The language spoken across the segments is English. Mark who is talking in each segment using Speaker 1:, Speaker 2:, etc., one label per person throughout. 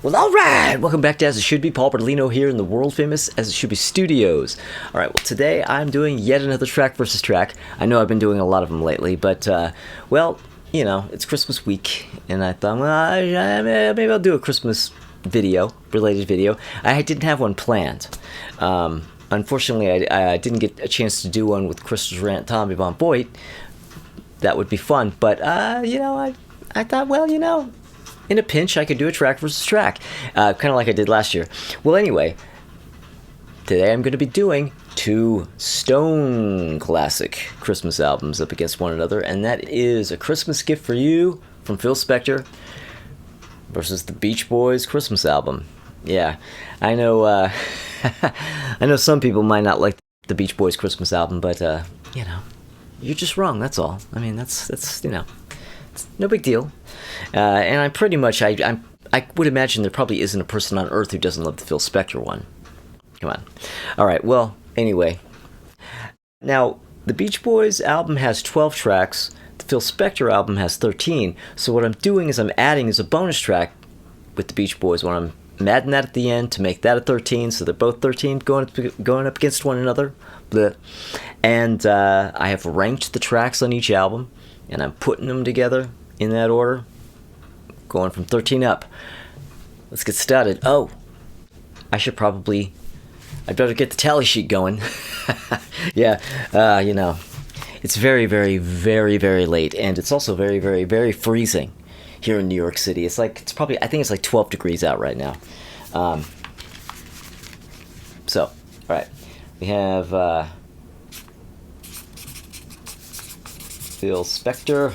Speaker 1: Well, alright! Welcome back to As It Should Be. Paul Bertolino here in the world famous As It Should Be studios. Alright, well, today I'm doing yet another track versus track. I know I've been doing a lot of them lately, but, well, you know, it's Christmas week, and I thought, well, maybe I'll do a Christmas related video. I didn't have one planned. Unfortunately, I didn't get a chance to do one with Crystal's Rant Tommy Von Boyd. That would be fun, but, you know, I thought, well, you know, in a pinch, I could do a track versus track, kind of like I did last year. Well, anyway, today I'm going to be doing two Stone classic Christmas albums up against one another, and that is A Christmas Gift for You from Phil Spector versus the Beach Boys Christmas album. Yeah, I know, I know some people might not like the Beach Boys Christmas album, but, you know, you're just wrong, that's all. I mean, that's you know, it's no big deal. And I'm pretty much, I would imagine there probably isn't a person on earth who doesn't love the Phil Spector one. Come on. Alright, well, anyway. Now, the Beach Boys album has 12 tracks. The Phil Spector album has 13. So what I'm doing is I'm adding as a bonus track with the Beach Boys when I'm adding that at the end to make that a 13. So they're both 13 going up against one another. Blech. And I have ranked the tracks on each album, and I'm putting them together in that order, going from 13 up. Let's get started. Oh, I'd better get the tally sheet going. Yeah, you know, it's very, very, very, very late, and it's also very, very, very freezing here in New York City. I think it's like 12 degrees out right now. So, all right, we have Phil Spector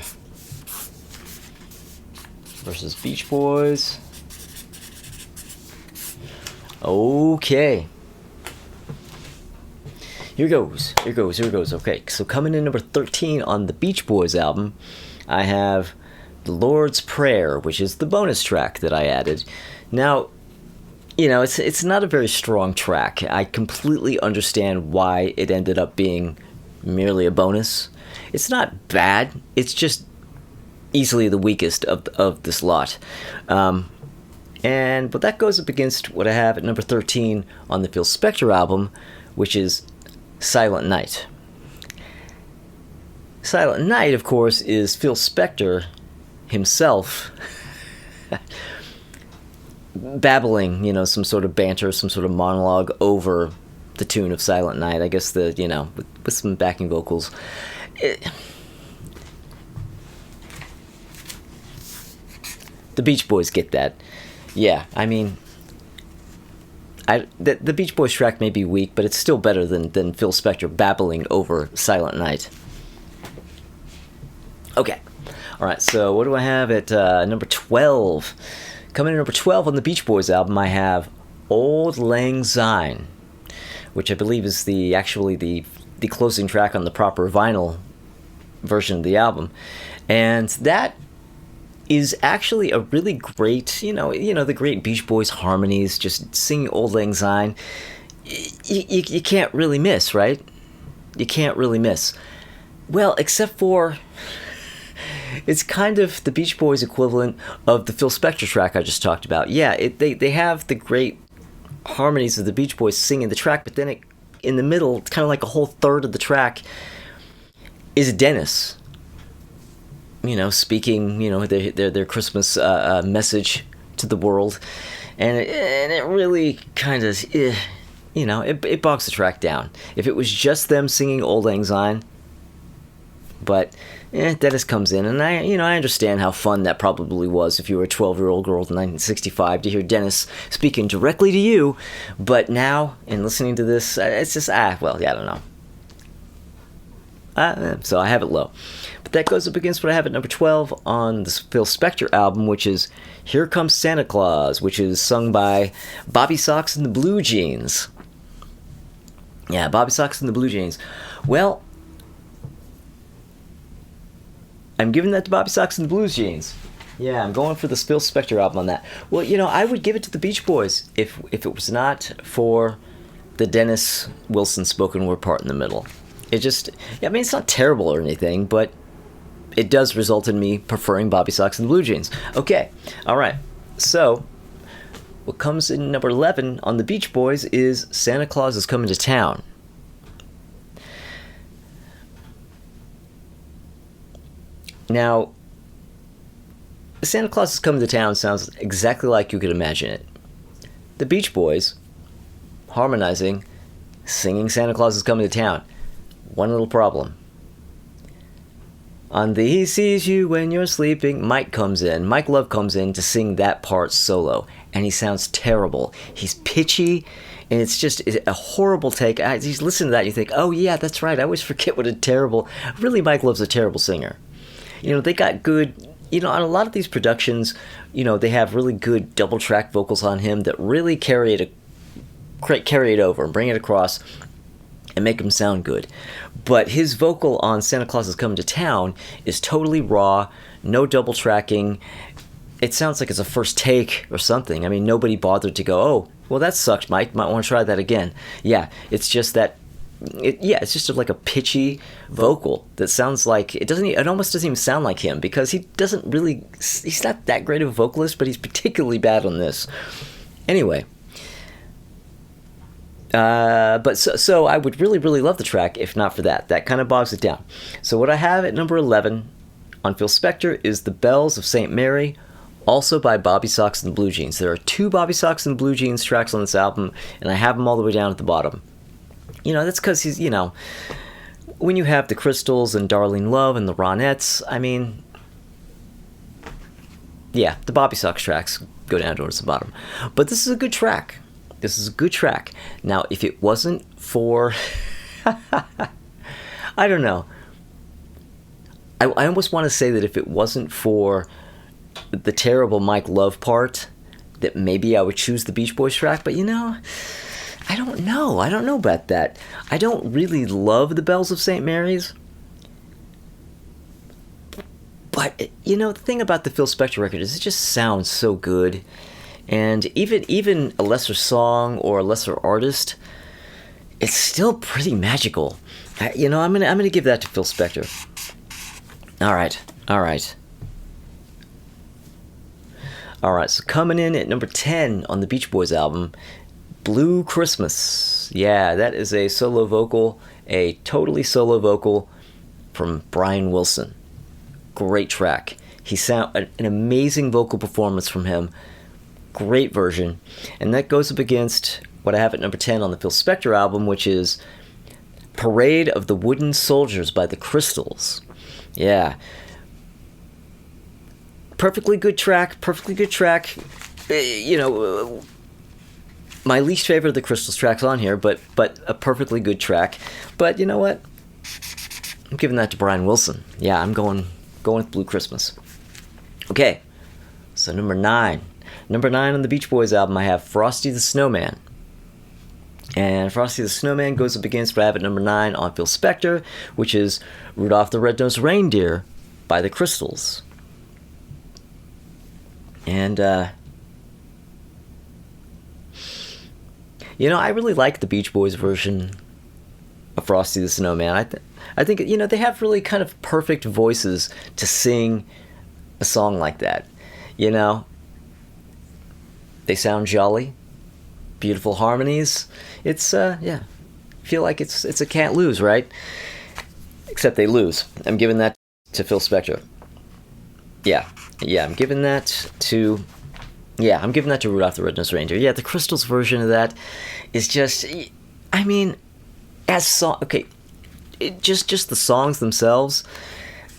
Speaker 1: versus Beach Boys. Okay. Here goes. Okay, so coming in number 13 on the Beach Boys album, I have The Lord's Prayer, which is the bonus track that I added. Now, you know, it's not a very strong track. I completely understand why it ended up being merely a bonus. It's not bad. It's just easily the weakest of this lot. But that goes up against what I have at number 13 on the Phil Spector album, which is Silent Night. Silent Night, of course, is Phil Spector himself babbling, you know, some sort of banter, some sort of monologue over the tune of Silent Night. I guess with some backing vocals. The Beach Boys get that. Yeah, I mean, the Beach Boys track may be weak, but it's still better than Phil Spector babbling over Silent Night. Okay. Alright, so what do I have at number 12? Coming in number 12 on the Beach Boys album, I have Auld Lang Syne, which I believe is actually the closing track on the proper vinyl version of the album. And that is actually a really great, you know, the great Beach Boys harmonies, just singing Auld Lang Syne. You can't really miss, right? You can't really miss. Well, except for it's kind of the Beach Boys equivalent of the Phil Spector track I just talked about. Yeah, they have the great harmonies of the Beach Boys singing the track, but then in the middle, it's kind of like a whole third of the track is Dennis, you know, speaking, you know, their Christmas message to the world, and it really kind of, you know, it bogs the track down. If it was just them singing Auld Lang Syne, but Dennis comes in, and I understand how fun that probably was if you were a 12-year-old girl in 1965 to hear Dennis speaking directly to you, but now, in listening to this, it's just, well, yeah, I don't know. So I have it low. But that goes up against what I have at number 12 on the Phil Spector album, which is Here Comes Santa Claus, which is sung by Bobby Sox and the Blue Jeans. Yeah, Bobby Sox and the Blue Jeans. Well, I'm giving that to Bobby Sox and the Blue Jeans. Yeah, I'm going for the Phil Spector album on that. Well, you know, I would give it to the Beach Boys if it was not for the Dennis Wilson spoken word part in the middle. It just, I mean, it's not terrible or anything, but it does result in me preferring Bobby Sox and the Blue Jeans. Okay, all right. So, what comes in number 11 on the Beach Boys is Santa Claus is Coming to Town. Now, Santa Claus is Coming to Town sounds exactly like you could imagine it. The Beach Boys harmonizing, singing Santa Claus is Coming to Town. One little problem. On the He Sees You When You're Sleeping, Mike Love comes in to sing that part solo, and he sounds terrible. He's pitchy, and it's just a horrible take. You listen to that and you think, oh yeah, that's right, I always forget what a terrible... Really, Mike Love's a terrible singer. They got good... on a lot of these productions, they have really good double-track vocals on him that really carry it over and bring it across and make him sound good. But his vocal on Santa Claus is Coming to Town is totally raw, no double-tracking. It sounds like it's a first take or something. I mean, nobody bothered to go, oh, well, that sucked, Mike. Might want to try that again. Yeah, it's just that... it's just like a pitchy vocal that sounds like it almost doesn't even sound like him, because he's not that great of a vocalist, but he's particularly bad on this. Anyway, so I would really, really love the track if not for that. That kind of bogs it down. So what I have at number 11 on Phil Spector is The Bells of St. Mary, also by Bobby Sox and the Blue Jeans. There are 2 Bobby Sox and the Blue Jeans tracks on this album, and I have them all the way down at the bottom. That's because he's, when you have the Crystals and Darlene Love and the Ronettes, I mean, yeah, the Bobby Sox tracks go down towards the bottom. But this is a good track. Now, if it wasn't for... I don't know. I almost want to say that if it wasn't for the terrible Mike Love part, that maybe I would choose the Beach Boys track, but I don't know. I don't know about that. I don't really love the Bells of St. Mary's. But, the thing about the Phil Spector record is it just sounds so good. And even a lesser song or a lesser artist, it's still pretty magical. I'm gonna give that to Phil Spector. All right, so coming in at number 10 on the Beach Boys album, Blue Christmas. Yeah, that is a solo vocal, a totally solo vocal from Brian Wilson. Great track. An amazing vocal performance from him. Great version. And that goes up against what I have at number 10 on the Phil Spector album, which is Parade of the Wooden Soldiers by the Crystals. Yeah. Perfectly good track. My least favorite of the Crystals tracks on here, but a perfectly good track. But you know what? I'm giving that to Brian Wilson. Yeah, I'm going with Blue Christmas. Okay, so number 9. Number 9 on the Beach Boys album, I have Frosty the Snowman. And Frosty the Snowman goes up against what I have at number 9 on Phil Spector, which is Rudolph the Red-Nosed Reindeer by the Crystals. And, I really like the Beach Boys version of Frosty the Snowman. I think, they have really kind of perfect voices to sing a song like that. They sound jolly, beautiful harmonies. It's, feel like it's a can't lose, right? Except they lose. I'm giving that to Phil Spector. I'm giving that to Rudolph the Red-Nosed Reindeer. Yeah, the Crystals version of that is just, just the songs themselves,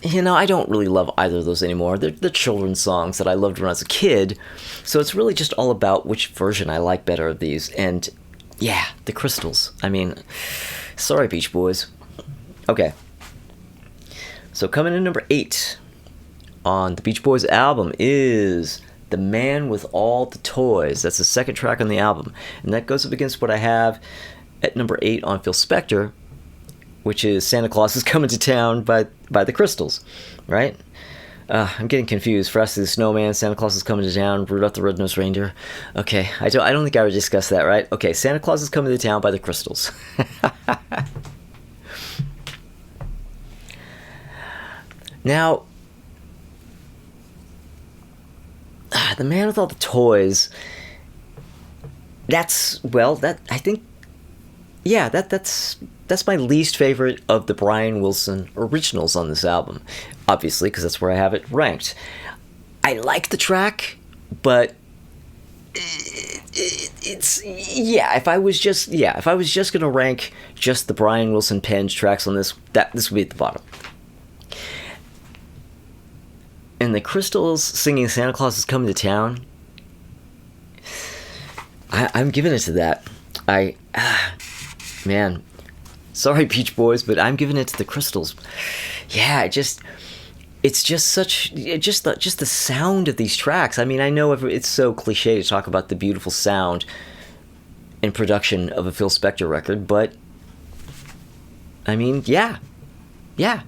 Speaker 1: I don't really love either of those anymore. They're children's songs that I loved when I was a kid, so it's really just all about which version I like better of these. And yeah, the Crystals. Sorry, Beach Boys. Okay, so coming in number 8 on the Beach Boys album is The Man with All the Toys. That's the second track on the album, and that goes up against what I have at number 8 on Phil Spector, which is Santa Claus is Coming to Town by the Crystals, right? I'm getting confused. Frosty the Snowman, Santa Claus is Coming to Town, Rudolph the Red-Nosed Reindeer. Okay, I don't think I would discuss that, right? Okay, Santa Claus is Coming to Town by the Crystals. Now, The Man with All the Toys, That's well, that I think, yeah, that's my least favorite of the Brian Wilson originals on this album. Obviously, because that's where I have it ranked. I like the track, but it's yeah. If I was just gonna rank just the Brian Wilson penned tracks on this, this would be at the bottom. And the Crystals singing "Santa Claus is Coming to Town." I'm giving it to that. Man, sorry Beach Boys, but I'm giving it to the Crystals. Yeah, it's just the sound of these tracks. I mean, I know it's so cliche to talk about the beautiful sound and production of a Phil Spector record, but I mean, yeah. Yeah.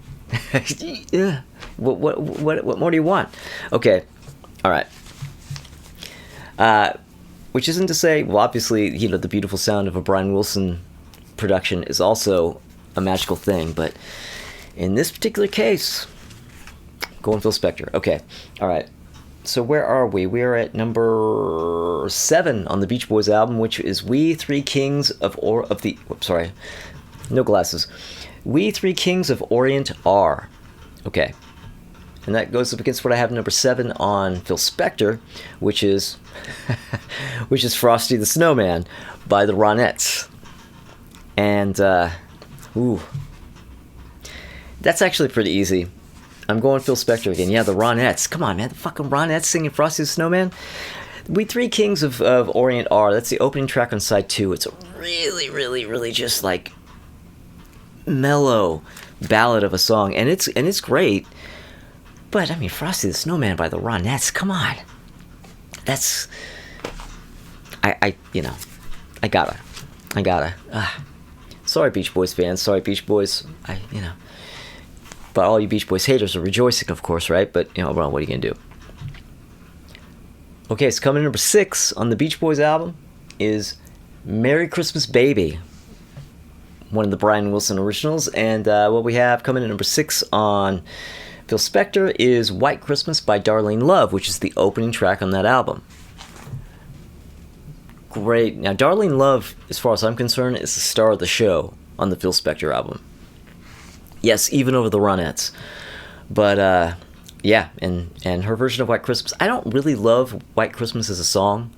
Speaker 1: What more do you want? Okay. All right. Which isn't to say, well, obviously, the beautiful sound of a Brian Wilson production is also a magical thing, but in this particular case, going Phil Spector. Okay. All right. So where are we? We are at number 7 on the Beach Boys album, which is "We Three Kings of the." Whoops, sorry, no glasses. "We Three Kings of Orient Are." Okay. And that goes up against what I have number 7 on Phil Spector, which is "Frosty the Snowman" by the Ronettes. And that's actually pretty easy. I'm going Phil Spector again. Yeah, the Ronettes. Come on, man, the fucking Ronettes singing "Frosty the Snowman." "We Three Kings of Orient Are." That's the opening track on side 2. It's a really, really, really just like mellow ballad of a song, and it's great. But I mean, "Frosty the Snowman" by the Ronettes. Come on, that's I gotta. Sorry, Beach Boys fans. Sorry, Beach Boys. But all you Beach Boys haters are rejoicing, of course, right? But well, what are you gonna do? Okay, so coming in number 6 on the Beach Boys album is "Merry Christmas, Baby," one of the Brian Wilson originals, and what we have coming in number 6 on Phil Spector is "White Christmas" by Darlene Love, which is the opening track on that album. Great. Now, Darlene Love, as far as I'm concerned, is the star of the show on the Phil Spector album. Yes, even over the Ronettes. But, yeah, and her version of "White Christmas," I don't really love "White Christmas" as a song.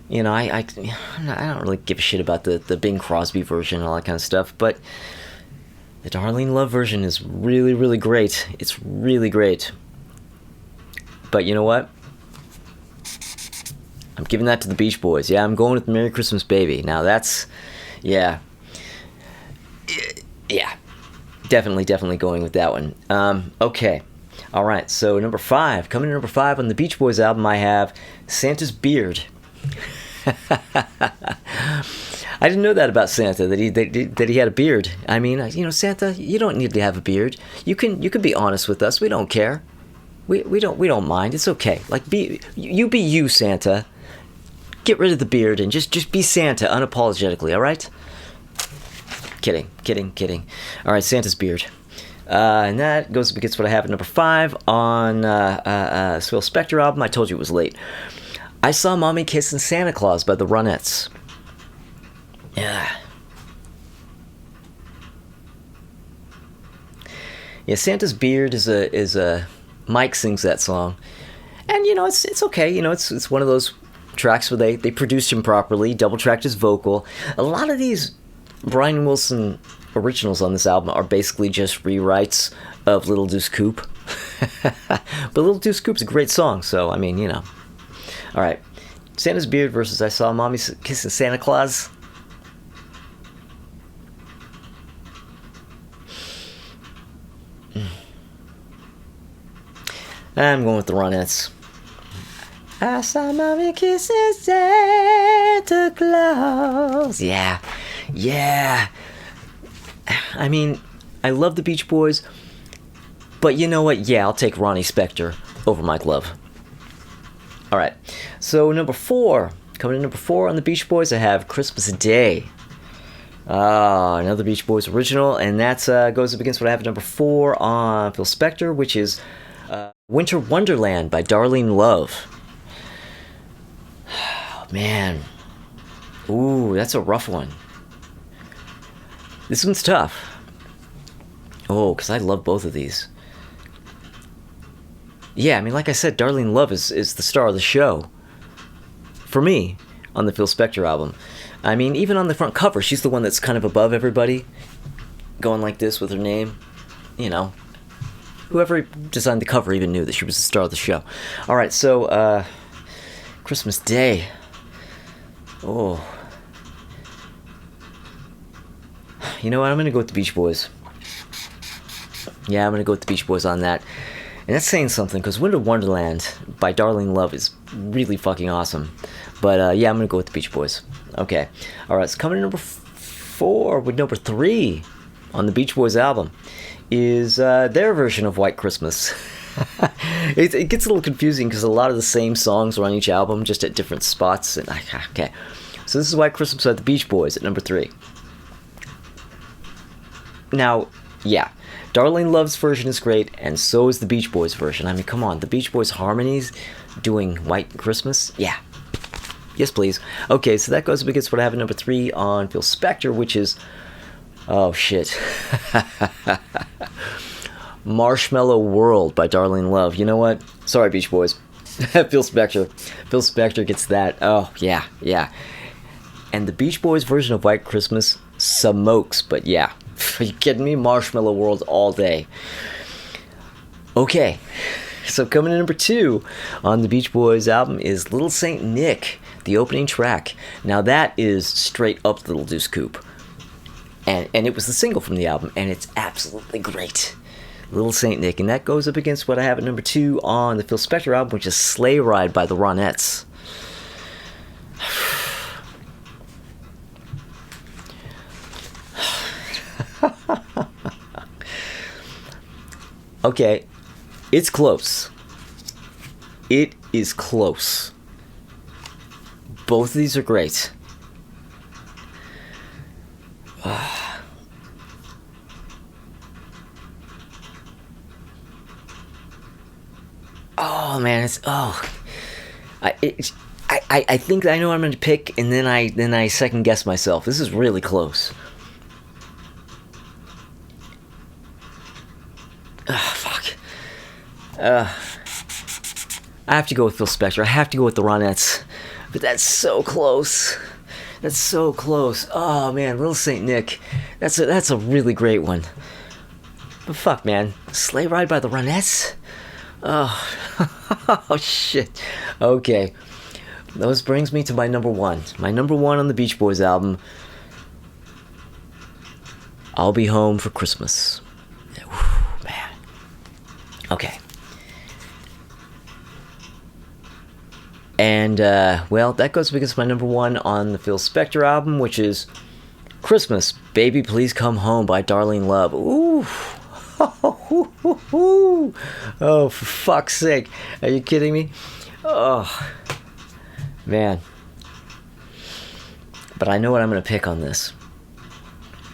Speaker 1: I don't really give a shit about the Bing Crosby version and all that kind of stuff, but the Darlene Love version is really, really great. It's really great. But you know what? I'm giving that to the Beach Boys. Yeah, I'm going with "Merry Christmas, Baby." Now that's, yeah. Yeah. Definitely going with that one. Okay. All right, so number 5. Coming to number 5 on the Beach Boys album, I have "Santa's Beard." I didn't know that about Santa, that he had a beard. I mean, Santa, you don't need to have a beard. You can be honest with us. We don't care. We don't mind. It's okay. Like, be you, Santa. Get rid of the beard and just be Santa unapologetically. All right? Kidding. All right, "Santa's Beard," and that goes up against what I have at number 5 on Phil Spector album. I told you it was late. "I Saw Mommy Kissing Santa Claus" by the Ronettes. Yeah. Yeah, "Santa's Beard" is a Mike sings that song, and it's okay. It's one of those tracks where they produced him properly, double tracked his vocal. A lot of these Brian Wilson originals on this album are basically just rewrites of "Little Deuce Coupe," but "Little Deuce Coupe's" a great song, so I mean, All right, "Santa's Beard" versus "I Saw Mommy Kissing Santa Claus." I'm going with the Ronettes. "I saw Mommy kissing Santa Claus." Yeah. I mean, I love the Beach Boys, but you know what? Yeah, I'll take Ronnie Spector over Mike Love. All right. So number 4, coming in number 4 on the Beach Boys, I have "Christmas Day." Another Beach Boys original, and that goes up against what I have at number 4 on Phil Spector, which is "Winter Wonderland" by Darlene Love. Man, Ooh, that's a rough one. This one's tough. Oh, because I love both of these. Yeah, I mean, like I said, Darlene Love is the star of the show. For me, on the Phil Spector album. I mean, even on the front cover, she's the one that's kind of above everybody. Going like this with her name. You know. Whoever designed the cover even knew that she was the star of the show. Alright, so, Christmas Day. Oh. You know what? I'm going to go with the Beach Boys. Yeah, I'm going to go with the Beach Boys on that. And that's saying something, because Winter Wonderland by Darlene Love is really fucking awesome. But, yeah, I'm going to go with the Beach Boys. Okay. Alright, so coming to number 4 with number 3 on the Beach Boys album is their version of White Christmas. It gets a little confusing because a lot of the same songs are on each album, just at different spots. And okay. So this is White Christmas by the Beach Boys at number 3. Now, yeah, Darlene Love's version is great, and so is the Beach Boys version. I mean, come on, the Beach Boys harmonies doing White Christmas? Yeah. Yes, please. Okay, so that goes up against what I have at number 3 on Phil Spector, which is... oh, shit. Marshmallow World by Darlene Love. You know what? Sorry, Beach Boys. Phil Spector. Phil Spector gets that. Oh, yeah, yeah. And the Beach Boys version of White Christmas smokes, but yeah. Are you kidding me? Marshmallow World all day. Okay, so coming in number 2 on the Beach Boys album is Little Saint Nick, the opening track. Now that is straight up Little Deuce Coupe. And it was the single from the album, and it's absolutely great. Little Saint Nick, and that goes up against what I have at number 2 on the Phil Spector album, which is Sleigh Ride by the Ronettes. Okay, it's close. It is close. Both of these are great. Oh man, it's I think I know what I'm going to pick, and then I second guess myself. This is really close. Fuck. I have to go with Phil Spector. I have to go with the Ronettes. But that's so close. That's so close. Oh man, Little Saint Nick. That's a really great one. But fuck, man, Sleigh Ride by the Ronettes. Oh, oh shit. Okay, those brings me to my number 1. My number 1 on the Beach Boys album. I'll Be Home for Christmas. Whew, man. Okay. And, well, that goes against my number 1 on the Phil Spector album, which is Christmas, Baby Please Come Home by Darlene Love. Ooh. Oh, for fuck's sake. Are you kidding me? Oh, man. But I know what I'm going to pick on this.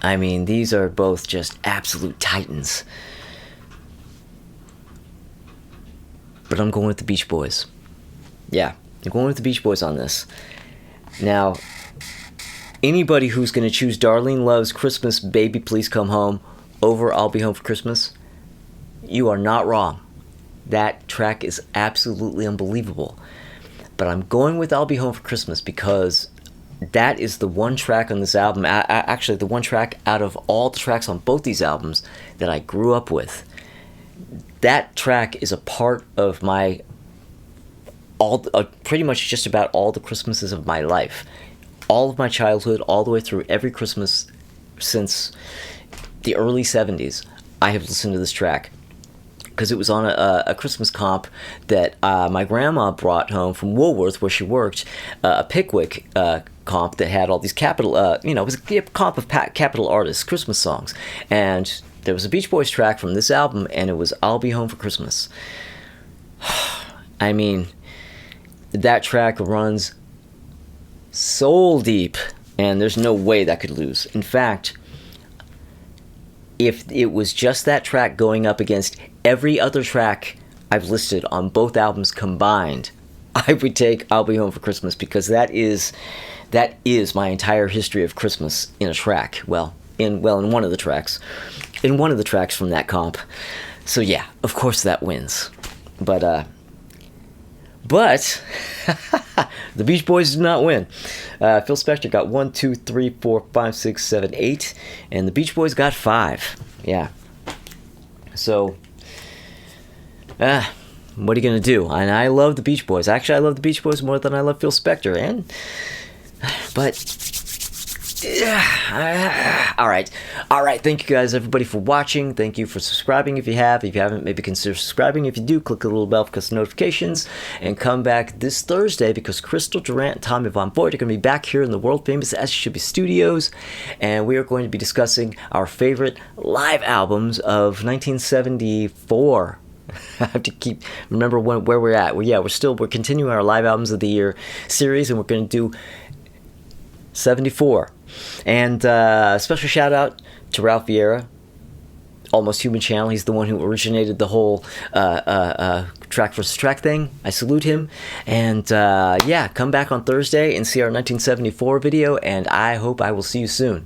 Speaker 1: I mean, these are both just absolute titans. But I'm going with the Beach Boys. Yeah, I'm going with the Beach Boys on this. Now, anybody who's going to choose Darlene Love's Christmas, Baby Please Come Home over I'll Be Home for Christmas, you are not wrong. That track is absolutely unbelievable. But I'm going with I'll Be Home for Christmas because that is the one track on this album, actually the one track out of all the tracks on both these albums that I grew up with. That track is a part of my pretty much just about all the Christmases of my life. All of my childhood, all the way through every Christmas since the early 70s, I have listened to this track. Because it was on a Christmas comp that my grandma brought home from Woolworth, where she worked, a Pickwick comp that had all these capital, it was a comp of capital artists, Christmas songs. And there was a Beach Boys track from this album, and it was I'll Be Home for Christmas. I mean, that track runs soul deep, and there's no way that could lose. In fact, if it was just that track going up against every other track I've listed on both albums combined, I would take "I'll Be Home for Christmas" because that is my entire history of Christmas in a track. In one of the tracks, from that comp. So yeah, of course that wins. But the Beach Boys did not win. Phil Spector got 1, 2, 3, 4, 5, 6, 7, 8, and the Beach Boys got 5. Yeah. So, what are you gonna do? And I love the Beach Boys. Actually, I love the Beach Boys more than I love Phil Spector. All right. Thank you guys, everybody, for watching. Thank you for subscribing if you have. If you haven't, maybe consider subscribing. If you do, click the little bell for custom notifications, and come back this Thursday because Crystal Durant and Tommy Von Voigt are going to be back here in the world famous As Should Be Studios, and we are going to be discussing our favorite live albums of 1974. I have to remember where we're at. We're continuing our live albums of the year series, and we're going to do 74. And special shout out to Ralph Vieira, Almost Human channel. He's the one who originated the whole track versus track thing. I salute him. And come back on Thursday and see our 1974 video, and I hope I will see you soon.